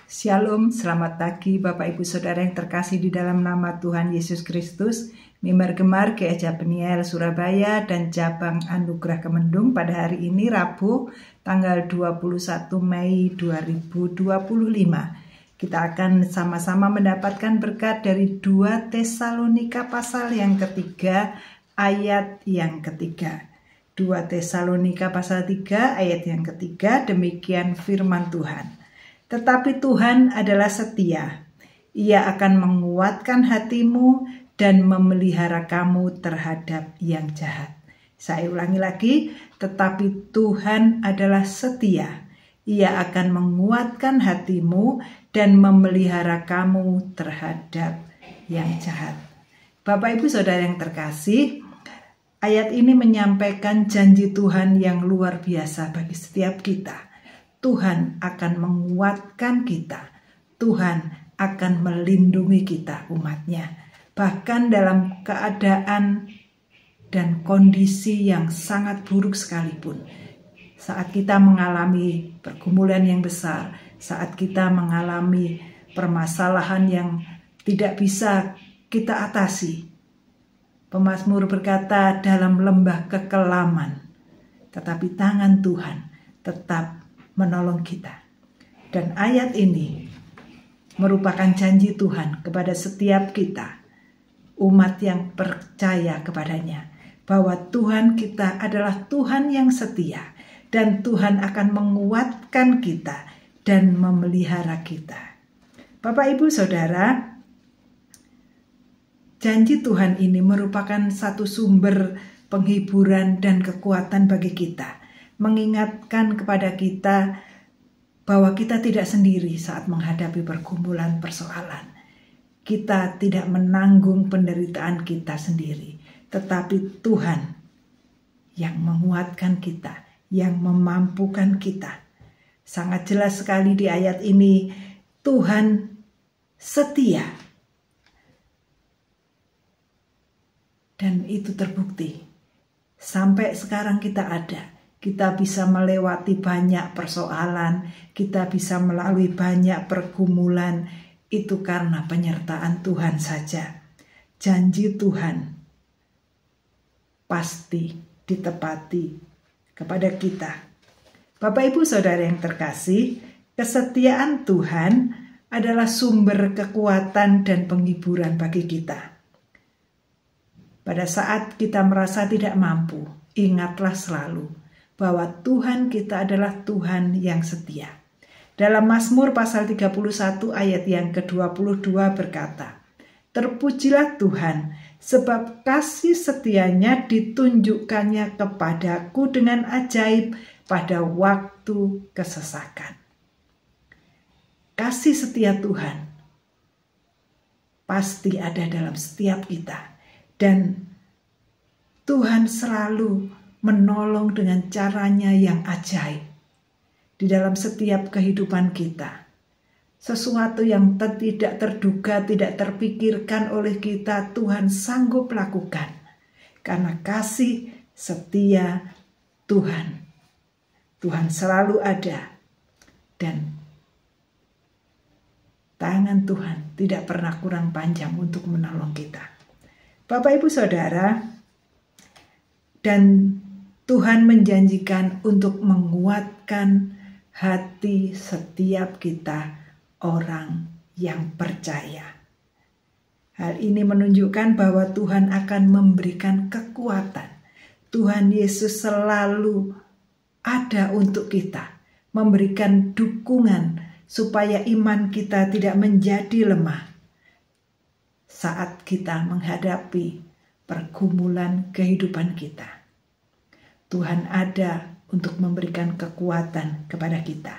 Shalom, selamat pagi Bapak Ibu Saudara yang terkasih di dalam nama Tuhan Yesus Kristus. Mimbar Gemar Gereja Peniel Surabaya dan Cabang Anugerah Kemendung pada hari ini Rabu tanggal 21 Mei 2025. Kita akan sama-sama mendapatkan berkat dari 2 Tesalonika pasal yang ketiga ayat yang ketiga. 2 Tesalonika pasal 3 ayat yang ketiga, demikian firman Tuhan. Tetapi Tuhan adalah setia. Ia akan menguatkan hatimu dan memelihara kamu terhadap yang jahat. Saya ulangi lagi, tetapi Tuhan adalah setia. Ia akan menguatkan hatimu dan memelihara kamu terhadap yang jahat. Bapak Ibu Saudara yang terkasih, ayat ini menyampaikan janji Tuhan yang luar biasa bagi setiap kita. Tuhan akan menguatkan kita. Tuhan akan melindungi kita umatnya. Bahkan dalam keadaan dan kondisi yang sangat buruk sekalipun. Saat kita mengalami pergumulan yang besar. Saat kita mengalami permasalahan yang tidak bisa kita atasi. Pemazmur berkata dalam lembah kekelaman. Tetapi tangan Tuhan tetap menolong kita. Dan ayat ini merupakan janji Tuhan kepada setiap kita, umat yang percaya kepadanya, bahwa Tuhan kita adalah Tuhan yang setia dan Tuhan akan menguatkan kita dan memelihara kita. Bapak Ibu Saudara, janji Tuhan ini merupakan satu sumber penghiburan dan kekuatan bagi kita. Mengingatkan kepada kita bahwa kita tidak sendiri saat menghadapi pergumulan persoalan. Kita tidak menanggung penderitaan kita sendiri, tetapi Tuhan yang menguatkan kita, yang memampukan kita. Sangat jelas sekali di ayat ini, Tuhan setia. Dan itu terbukti. Sampai sekarang kita ada. Kita bisa melewati banyak persoalan, kita bisa melalui banyak pergumulan, itu karena penyertaan Tuhan saja. Janji Tuhan pasti ditepati kepada kita. Bapak Ibu Saudara yang terkasih, kesetiaan Tuhan adalah sumber kekuatan dan penghiburan bagi kita. Pada saat kita merasa tidak mampu, ingatlah selalu bahwa Tuhan kita adalah Tuhan yang setia. Dalam Mazmur pasal 31 ayat yang ke-22 berkata, "Terpujilah Tuhan, sebab kasih setianya ditunjukkannya kepadaku dengan ajaib pada waktu kesesakan." Kasih setia Tuhan pasti ada dalam setiap kita. Dan Tuhan selalu menolong dengan caranya yang ajaib di dalam setiap kehidupan kita. Sesuatu yang tidak terduga, tidak terpikirkan oleh kita, Tuhan sanggup lakukan. Karena kasih setia Tuhan. Tuhan selalu ada. Dan tangan Tuhan tidak pernah kurang panjang untuk menolong kita. Bapak Ibu Saudara, dan Tuhan menjanjikan untuk menguatkan hati setiap kita orang yang percaya. Hal ini menunjukkan bahwa Tuhan akan memberikan kekuatan. Tuhan Yesus selalu ada untuk kita, memberikan dukungan supaya iman kita tidak menjadi lemah saat kita menghadapi pergumulan kehidupan kita. Tuhan ada untuk memberikan kekuatan kepada kita.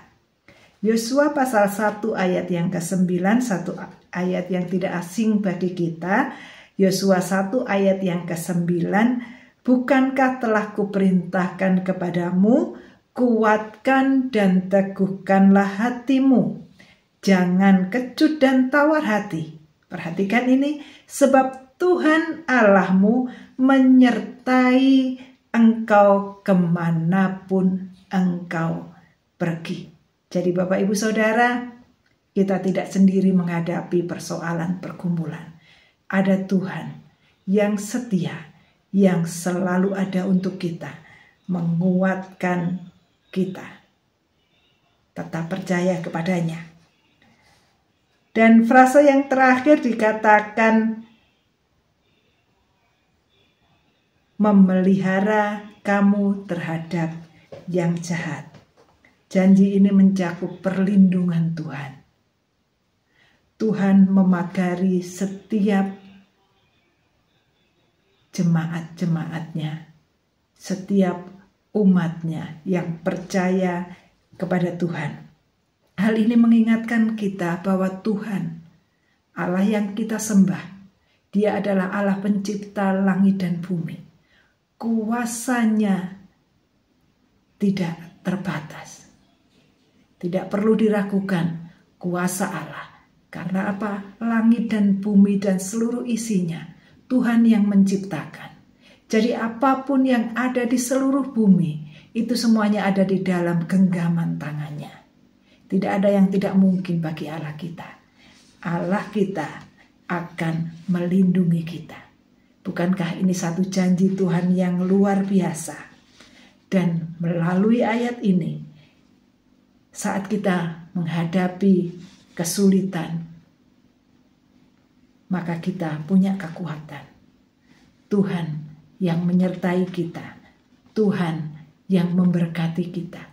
Yosua pasal 1 ayat yang ke-9, satu ayat yang tidak asing bagi kita. Yosua 1 ayat yang ke-9, "Bukankah telah kuperintahkan kepadamu, kuatkan dan teguhkanlah hatimu. Jangan kecut dan tawar hati." Perhatikan ini, sebab Tuhan Allahmu menyertai engkau kemanapun engkau pergi. Jadi Bapak Ibu Saudara, Kita tidak sendiri menghadapi persoalan pergumulan. Ada Tuhan yang setia, yang selalu ada untuk kita, menguatkan kita. Tetap percaya kepadanya. Dan frase yang terakhir dikatakan, memelihara kamu terhadap yang jahat. Janji ini mencakup perlindungan Tuhan. Tuhan memagari setiap jemaat-jemaatnya, setiap umatnya yang percaya kepada Tuhan. Hal ini mengingatkan kita bahwa Tuhan, Allah yang kita sembah, Dia adalah Allah pencipta langit dan bumi. Kuasanya tidak terbatas. Tidak perlu diragukan kuasa Allah. Karena apa? Langit dan bumi dan seluruh isinya Tuhan yang menciptakan. Jadi apapun yang ada di seluruh bumi, itu semuanya ada di dalam genggaman tangannya. Tidak ada yang tidak mungkin bagi Allah kita. Allah kita akan melindungi kita. Bukankah ini satu janji Tuhan yang luar biasa? Dan melalui ayat ini, saat kita menghadapi kesulitan, maka kita punya kekuatan. Tuhan yang menyertai kita, Tuhan yang memberkati kita,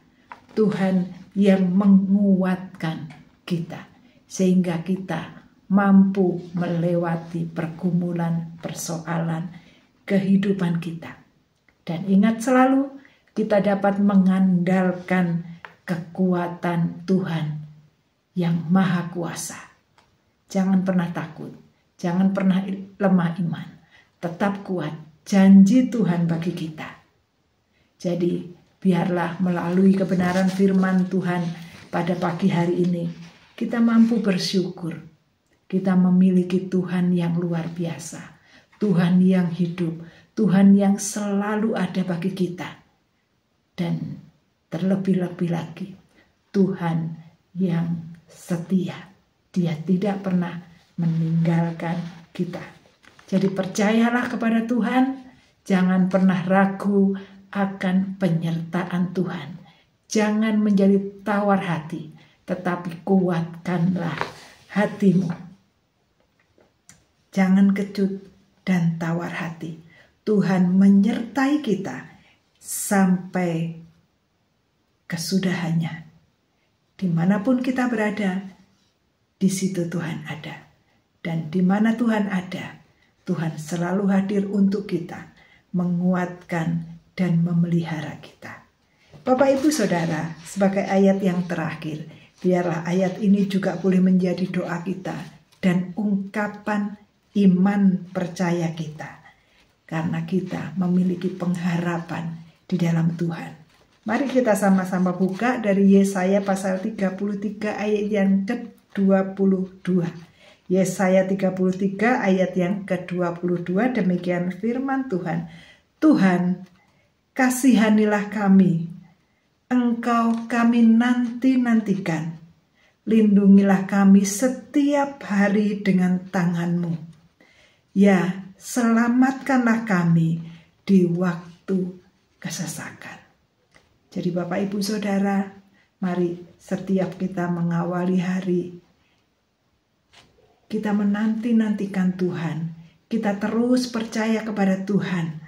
Tuhan yang menguatkan kita, sehingga kita mampu melewati pergumulan, persoalan kehidupan kita. Dan ingat selalu, kita dapat mengandalkan kekuatan Tuhan yang maha kuasa. Jangan pernah takut, jangan pernah lemah iman, tetap kuat. Janji Tuhan bagi kita. Jadi biarlah melalui kebenaran firman Tuhan pada pagi hari ini, kita mampu bersyukur. Kita memiliki Tuhan yang luar biasa, Tuhan yang hidup, Tuhan yang selalu ada bagi kita. Dan terlebih-lebih lagi, Tuhan yang setia. Dia tidak pernah meninggalkan kita. Jadi percayalah kepada Tuhan, jangan pernah ragu akan penyertaan Tuhan. Jangan menjadi tawar hati, tetapi kuatkanlah hatimu. Jangan kecut dan tawar hati. Tuhan menyertai kita sampai kesudahannya. Dimanapun kita berada, di situ Tuhan ada. Dan di mana Tuhan ada, Tuhan selalu hadir untuk kita, menguatkan dan memelihara kita. Bapak Ibu Saudara, sebagai ayat yang terakhir, biarlah ayat ini juga boleh menjadi doa kita dan ungkapan iman percaya kita. Karena kita memiliki pengharapan di dalam Tuhan. Mari kita sama-sama buka dari Yesaya pasal 33 ayat yang ke-22. Yesaya 33 ayat yang ke-22, demikian firman Tuhan. Tuhan, kasihanilah kami, Engkau kami nanti-nantikan. Lindungilah kami setiap hari dengan tangan-Mu. Ya, selamatkanlah kami di waktu kesesakan. Jadi Bapak Ibu Saudara, mari setiap kita mengawali hari, kita menanti-nantikan Tuhan. Kita terus percaya kepada Tuhan.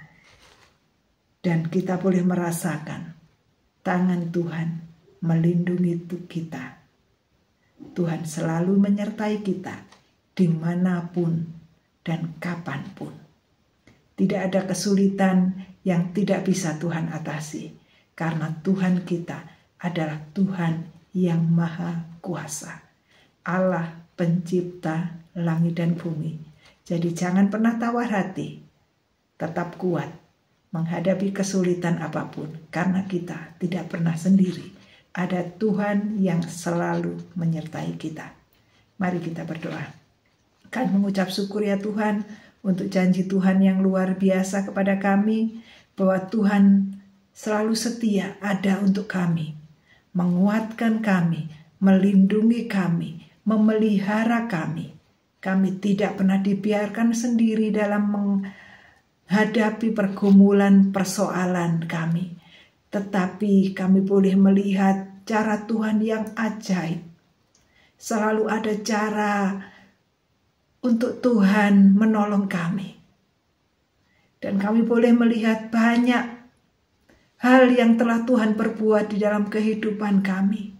Dan kita boleh merasakan tangan Tuhan melindungi kita. Tuhan selalu menyertai kita dimanapun dan kapanpun. Tidak ada kesulitan yang tidak bisa Tuhan atasi. Karena Tuhan kita adalah Tuhan yang maha kuasa. Allah pencipta langit dan bumi. Jadi jangan pernah tawar hati. Tetap kuat menghadapi kesulitan apapun, karena kita tidak pernah sendiri. Ada Tuhan yang selalu menyertai kita. Mari kita berdoa. Kami mengucap syukur ya Tuhan untuk janji Tuhan yang luar biasa kepada kami, bahwa Tuhan selalu setia ada untuk kami, menguatkan kami, melindungi kami, memelihara kami. Kami tidak pernah dibiarkan sendiri dalam menghadapi pergumulan persoalan kami. Tetapi kami boleh melihat cara Tuhan yang ajaib. Selalu ada cara untuk Tuhan menolong kami. Dan kami boleh melihat banyak hal yang telah Tuhan perbuat di dalam kehidupan kami.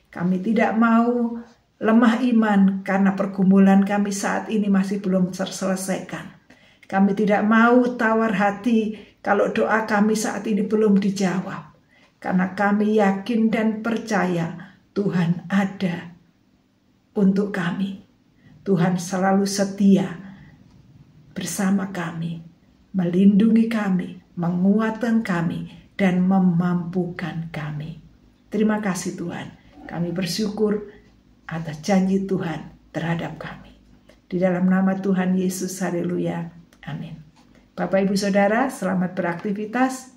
Kami tidak mau lemah iman karena pergumulan kami saat ini masih belum terselesaikan. Kami tidak mau tawar hati kalau doa kami saat ini belum dijawab. Karena kami yakin dan percaya Tuhan ada untuk kami. Tuhan selalu setia bersama kami, melindungi kami, menguatkan kami, dan memampukan kami. Terima kasih Tuhan. Kami bersyukur atas janji Tuhan terhadap kami. Di dalam nama Tuhan Yesus, haleluya. Amin. Bapak Ibu Saudara, selamat beraktivitas.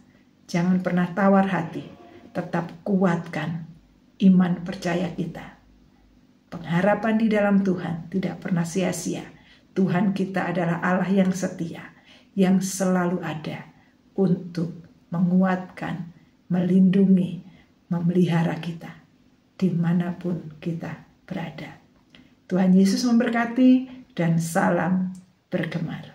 Jangan pernah tawar hati. Tetap kuatkan iman percaya kita. Pengharapan di dalam Tuhan tidak pernah sia-sia. Tuhan kita adalah Allah yang setia, yang selalu ada untuk menguatkan, melindungi, memelihara kita dimanapun kita berada. Tuhan Yesus memberkati dan salam bergemar.